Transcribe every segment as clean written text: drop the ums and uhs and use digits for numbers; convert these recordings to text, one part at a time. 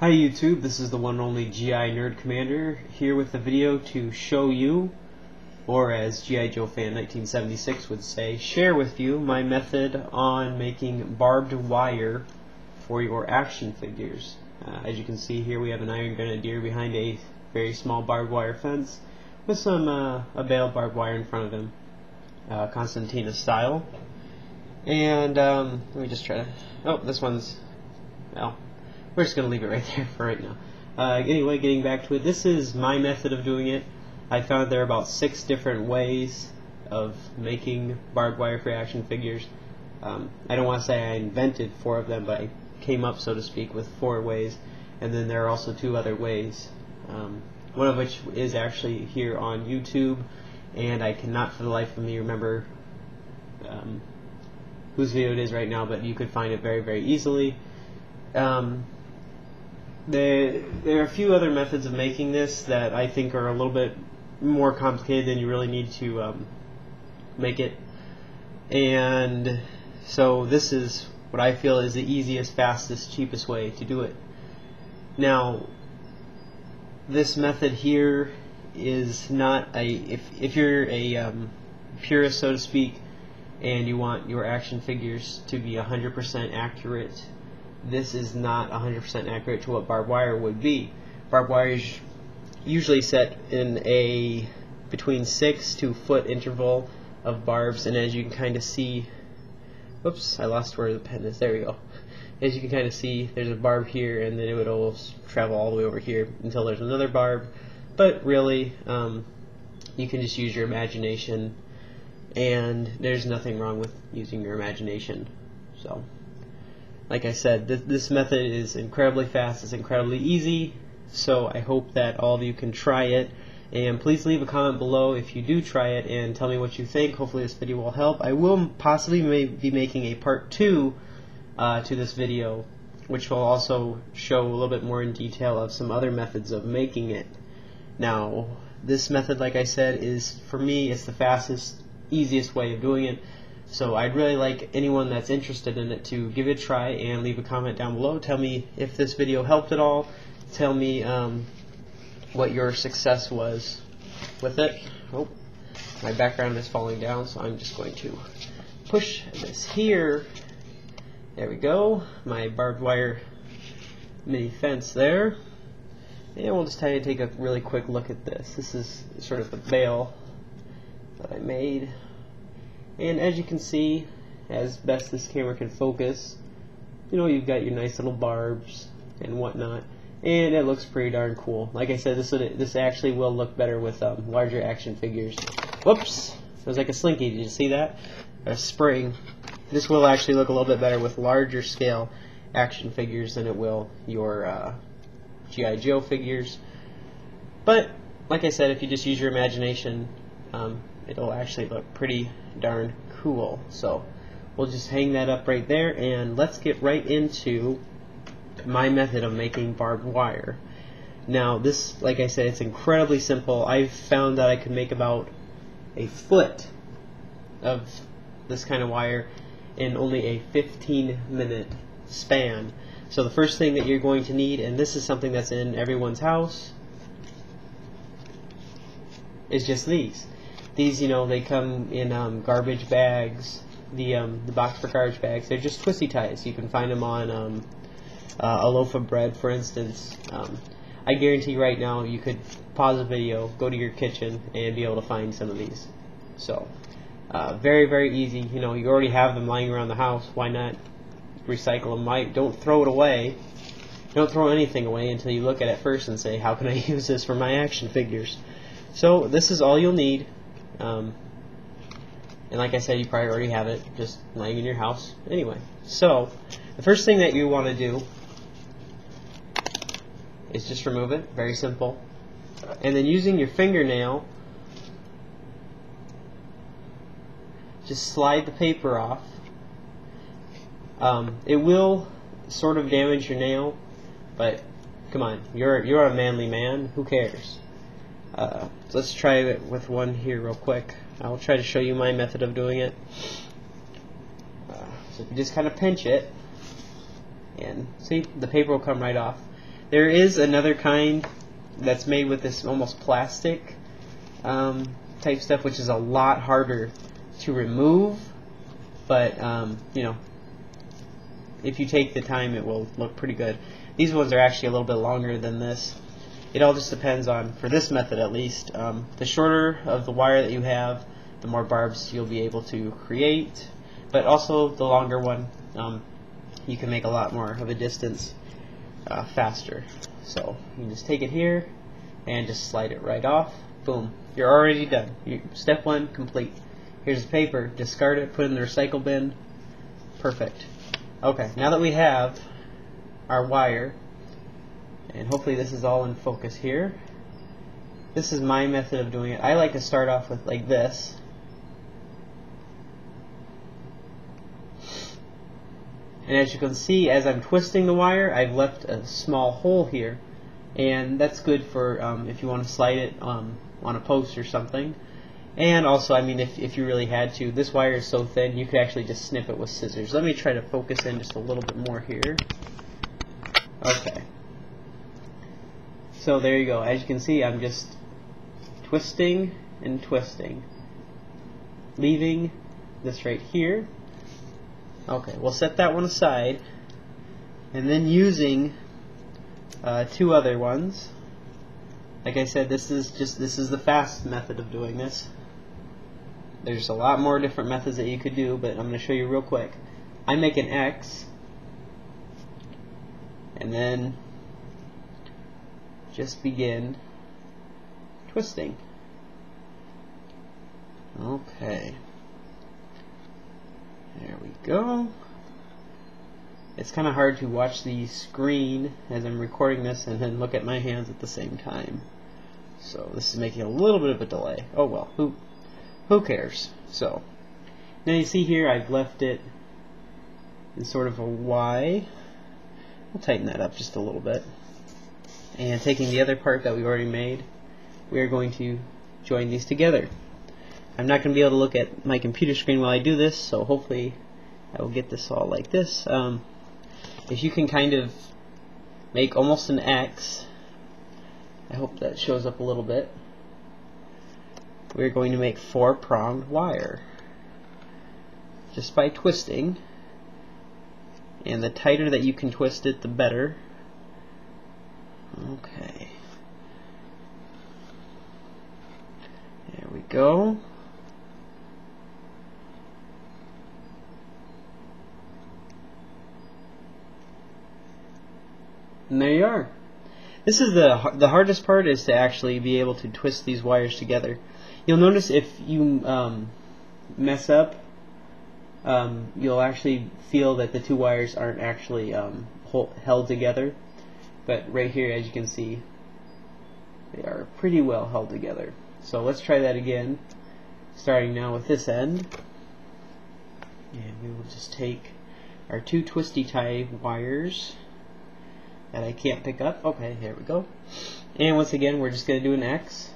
Hi YouTube, this is the one and only GI Nerd Commander here with a video to show you, or as G.I. Joe fan 1976 would say, share with you my method on making barbed wire for your action figures. As you can see here, we have an Iron Grenadier behind a very small barbed wire fence with some a baled barbed wire in front of him, Constantina style. And let me just try to, oh, this one's, well, we're just going to leave it right there for right now. Anyway, getting back to it, this is my method of doing it. I found there are about 6 different ways of making barbed wire for action figures. I don't want to say I invented 4 of them, but I came up, so to speak, with 4 ways. And then there are also 2 other ways, one of which is actually here on YouTube, and I cannot for the life of me remember whose video it is right now, but you could find it very, very easily. There are a few other methods of making this that I think are a little bit more complicated than you really need to make it. And so this is what I feel is the easiest, fastest, cheapest way to do it. Now, this method here is not a, if you're a purist, so to speak, and you want your action figures to be 100% accurate, this is not 100% accurate to what barbed wire would be. Barbed wire is usually set in a between 6 to foot interval of barbs, and as you can kind of see, whoops, I lost where the pen is, there we go. As you can kind of see, there's a barb here, and then it would almost travel all the way over here until there's another barb. But really, you can just use your imagination, and there's nothing wrong with using your imagination. So, like I said, this method is incredibly fast, it's incredibly easy, so I hope that all of you can try it. And please leave a comment below if you do try it and tell me what you think. Hopefully this video will help. I will possibly be making a part 2 to this video, which will also show a little bit more in detail of some other methods of making it. Now, this method, like I said, is, for me, it's the fastest, easiest way of doing it. So I'd really like anyone that's interested in it to give it a try and leave a comment down below. Tell me if this video helped at all. Tell me what your success was with it. Oh, my background is falling down, so I'm just going to push this here. There we go. My barbed wire mini fence there. And we'll just take a really quick look at this. This is sort of the bale that I made. And as you can see, as best this camera can focus, you know, you've got your nice little barbs and whatnot, and it looks pretty darn cool. Like I said, this actually will look better with larger action figures. Whoops! It was like a slinky. Did you see that? A spring. This will actually look a little bit better with larger scale action figures than it will your G.I. Joe figures. But like I said, if you just use your imagination, it'll actually look pretty darn cool. So we'll just hang that up right there, and let's get right into my method of making barbed wire. Now this, like I said, it's incredibly simple. I've found that I can make about a foot of this kind of wire in only a 15-minute span. So the first thing that you're going to need, and this is something that's in everyone's house, is just these. These, you know, they come in garbage bags, the box for garbage bags. They're just twisty ties. You can find them on a loaf of bread, for instance. I guarantee right now you could pause the video, go to your kitchen, and be able to find some of these. So, very, very easy. You know, you already have them lying around the house. Why not recycle them? Don't throw it away. Don't throw anything away until you look at it first and say, how can I use this for my action figures? So, this is all you'll need. And like I said, you probably already have it just laying in your house anyway. So the first thing that you want to do is just remove it. Very simple. And then using your fingernail, just slide the paper off. It will sort of damage your nail, but come on, you're a manly man. Who cares? Let's try it with one here real quick. I'll try to show you my method of doing it. So if you just kind of pinch it, and see, the paper will come right off. There is another kind that's made with this almost plastic type stuff, which is a lot harder to remove, but you know, if you take the time, it will look pretty good. These ones are actually a little bit longer than this. It all just depends on, for this method at least, the shorter of the wire that you have, the more barbs you'll be able to create, but also the longer one, you can make a lot more of a distance faster. So you can just take it here and just slide it right off. Boom, you're already done. Step one complete. Here's the paper, discard it, put it in the recycle bin. Perfect. Okay, now that we have our wire, and hopefully this is all in focus here, this is my method of doing it. I like to start off with like this. And as you can see, as I'm twisting the wire, I've left a small hole here, and that's good for if you want to slide it on a post or something. And also, I mean, if you really had to, this wire is so thin, you could actually just snip it with scissors. Let me try to focus in just a little bit more here. Okay. So there you go. As you can see, I'm just twisting and twisting, leaving this right here. Okay, we'll set that one aside, and then using two other ones. Like I said, this is the fast method of doing this. There's a lot more different methods that you could do, but I'm going to show you real quick. I make an X, and then just begin twisting. Okay. There we go. It's kind of hard to watch the screen as I'm recording this and then look at my hands at the same time. So this is making a little bit of a delay. Oh well, who cares? So now you see here I've left it in sort of a Y. We'll tighten that up just a little bit. And taking the other part that we've already made, we are going to join these together. I'm not going to be able to look at my computer screen while I do this, so hopefully I will get this all like this. If you can kind of make almost an X, I hope that shows up a little bit. We're going to make 4-pronged wire just by twisting, and the tighter that you can twist it, the better. Okay, there we go. And there you are. This is the hardest part, is to actually be able to twist these wires together. You'll notice if you mess up, you'll actually feel that the two wires aren't actually held together. But right here, as you can see, they are pretty well held together. So let's try that again, starting now with this end. And we will just take our two twisty tie wires that I can't pick up. Okay, here we go. And once again, we're just going to do an X.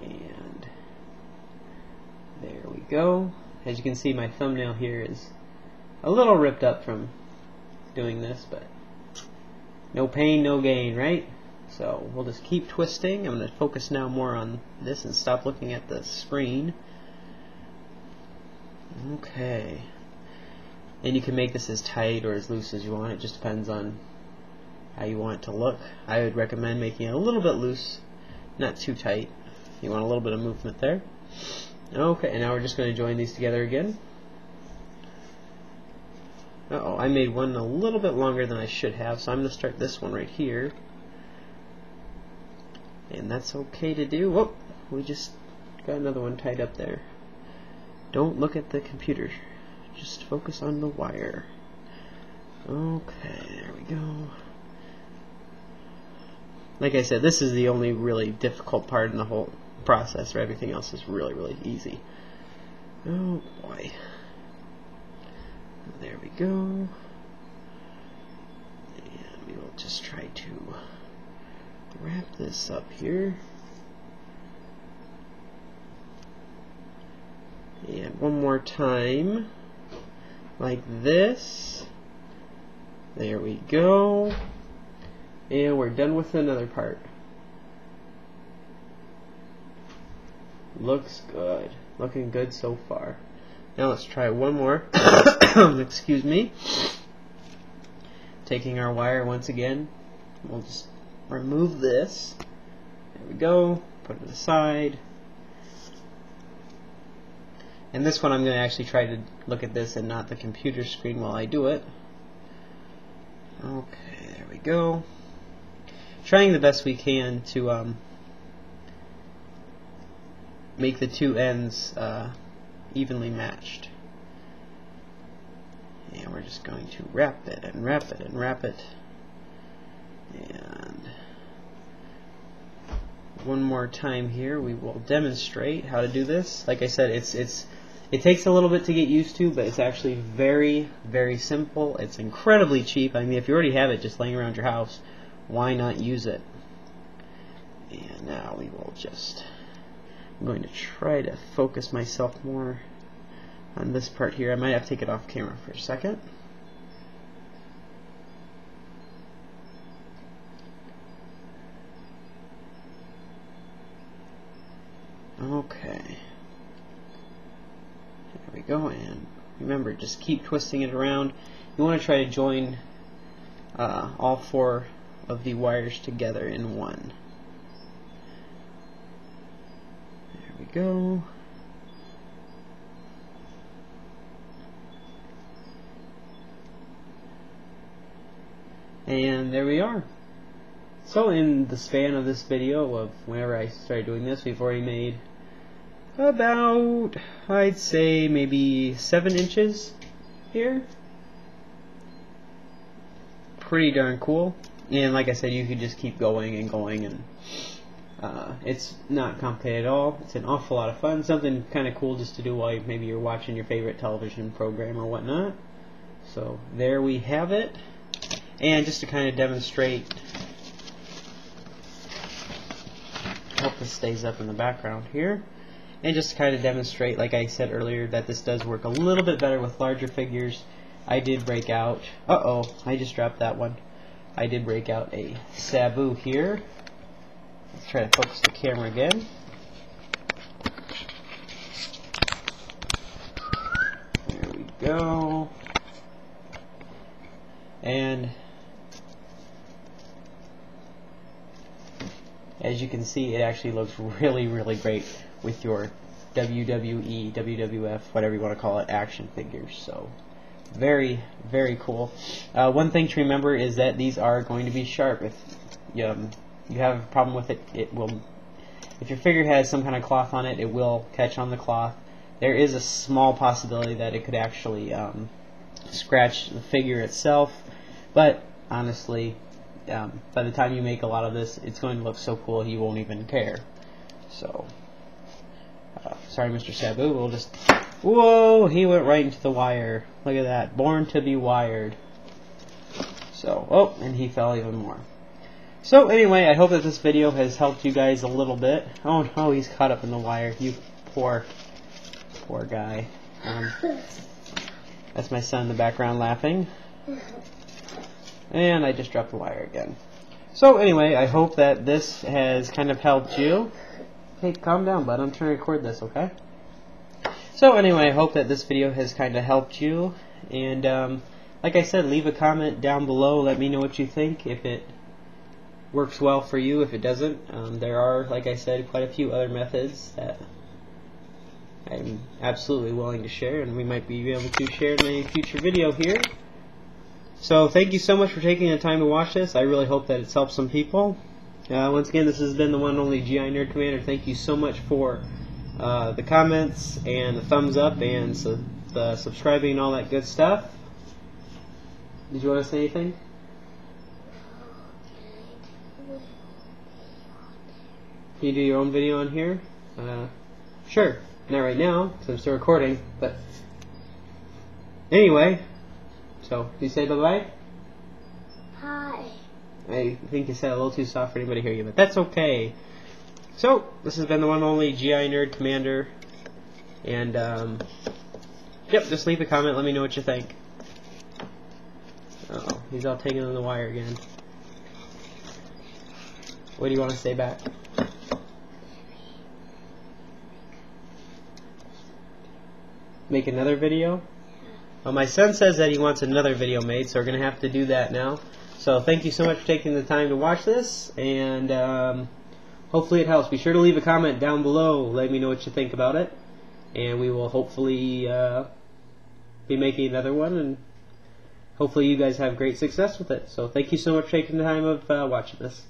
And there we go. As you can see, my thumbnail here is a little ripped up from doing this, but no pain, no gain, right? So we'll just keep twisting. I'm going to focus now more on this and stop looking at the screen. Okay. And you can make this as tight or as loose as you want. It just depends on how you want it to look. I would recommend making it a little bit loose, not too tight. You want a little bit of movement there. Okay, and now we're just going to join these together again. Uh-oh, I made one a little bit longer than I should have, so I'm going to start this one right here. And that's okay to do. Whoop, we just got another one tied up there. Don't look at the computer. Just focus on the wire. Okay, there we go. Like I said, this is the only really difficult part in the whole process, or everything else is really, really easy. Oh boy. There we go. And we will just try to wrap this up here. And one more time, like this. There we go. And we're done with another part. Looks good. Looking good so far. Now let's try one more. Excuse me. Taking our wire once again. We'll just remove this. There we go. Put it aside. And this one I'm going to actually try to look at this and not the computer screen while I do it. Okay, there we go. Trying the best we can to make the two ends evenly matched. And we're just going to wrap it and wrap it and wrap it. And one more time here we will demonstrate how to do this. Like I said, it takes a little bit to get used to, but it's actually very, very simple. It's incredibly cheap. I mean, if you already have it just laying around your house, why not use it? And now we will just, I'm going to try to focus myself more on this part here. I might have to take it off camera for a second. Okay. There we go, and remember, just keep twisting it around. You want to try to join all four of the wires together in one. There we go. And there we are. So in the span of this video, of whenever I started doing this, we've already made about, I'd say, maybe 7 inches here. Pretty darn cool. And like I said, you could just keep going and going, and it's not complicated at all. It's an awful lot of fun. Something kind of cool just to do while maybe you're watching your favorite television program or whatnot. So there we have it. And just to kind of demonstrate, hope this stays up in the background here. And just to kind of demonstrate, like I said earlier, that this does work a little bit better with larger figures. I did break out, I just dropped that one. I did break out a Sabu here. Let's try to focus the camera again. There we go. And as you can see, it actually looks really, really great with your WWE, WWF, whatever you want to call it, action figures. So very, very cool. One thing to remember is that these are going to be sharp. If you have a problem with it, it will. If your figure has some kind of cloth on it, it will catch on the cloth. There is a small possibility that it could actually scratch the figure itself, but honestly, by the time you make a lot of this, it's going to look so cool you won't even care. So, sorry, Mr. Sabu. We'll just. Whoa! He went right into the wire. Look at that. Born to be wired. So, oh, and he fell even more. So, anyway, I hope that this video has helped you guys a little bit. Oh no, he's caught up in the wire. You poor guy. That's my son in the background laughing. And I just dropped the wire again. So anyway, I hope that this has kind of helped you. Hey, calm down, bud. I'm trying to record this, okay? So anyway, I hope that this video has kind of helped you. And like I said, leave a comment down below. Let me know what you think. If it works well for you, if it doesn't. There are, like I said, quite a few other methods that I'm absolutely willing to share, and we might be able to share in a future video here. So thank you so much for taking the time to watch this. I really hope that it's helped some people. Once again, this has been the one and only GI Nerd Commander. Thank you so much for the comments and the thumbs up and the subscribing and all that good stuff. Did you want to say anything? Can you do your own video on here? Sure. Not right now, because I'm still recording, but anyway, so, do you say bye-bye? Hi. I think you said a little too soft for anybody to hear you, but that's okay. So, this has been the one and only GI Nerd Commander, and, yep, just leave a comment, let me know what you think. Oh, he's all taking on the wire again. What do you want to say back? Make another video? Well, my son says that he wants another video made, so we're going to have to do that now. So thank you so much for taking the time to watch this, and hopefully it helps. Be sure to leave a comment down below. Let me know what you think about it, and we will hopefully be making another one, and hopefully you guys have great success with it. So thank you so much for taking the time of watching this.